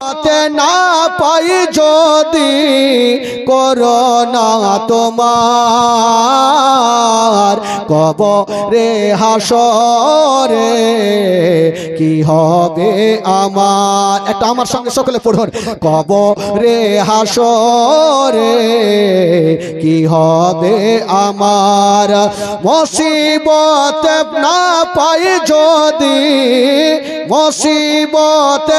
না পাই যদি করোনা তোমার কবরে হাসরে কি হবে আমার। একটা আমার সঙ্গে সকলে পড়ুন। কবরে হাসরে কি হবে আমার। মুসিবত না পাই যদি মুসিবত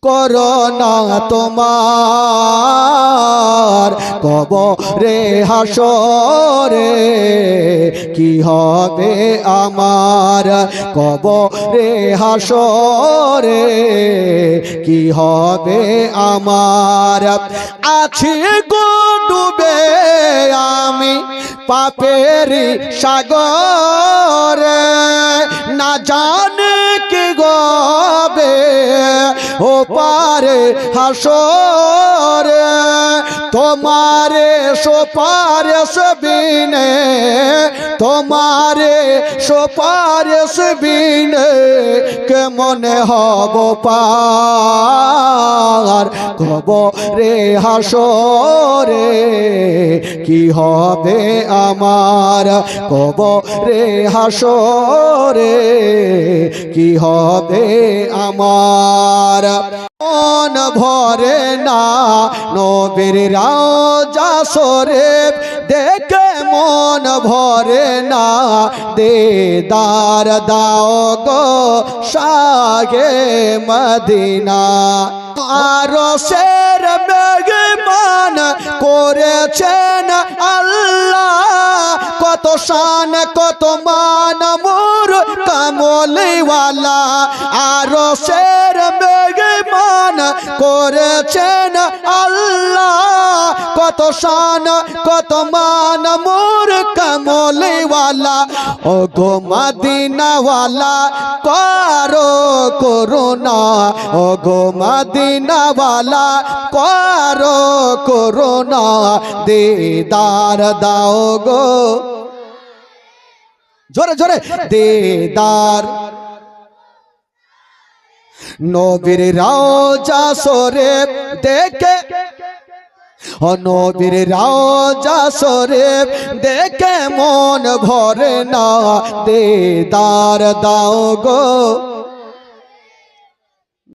করোনা তোমার কবরে হাসরে কি হবে আমার। কবরে হাসরে কি হবে আমার। আছি গো ডুবে আমি পাপের সাগরে না জানে কি গবে ও পারে হাসরে তোমারে সুপারিশ বিনে তোমারে সুপারিশ বিনে কেমনে হব পার। কবরে হাসরে কি হবে আমার। কবরে হাসরে কি হবে আমার। মন ভরে না নবীর রওজা শরীফ দেখে মন ভরে না দিদার দাও গো শাহে মদিনা। আরশের মেহমান করেছেন আল্লাহ কত শান কত মান মোর কামলিওয়ালা। আরশের মেহমান করেছেন আল্লাহ কত শান কত মান মোর কামলিওয়ালা। ও গো মদিনাওয়ালা করো করুণা। ও গো মদিনাওয়ালা করো করুণা দিদার দাও গো জোরে জোরে দিদার। নবীর রওজা শরীফ দেখে ও নবীর রওজা শরীফ দেখে মন ভরে না দিদার দাও গো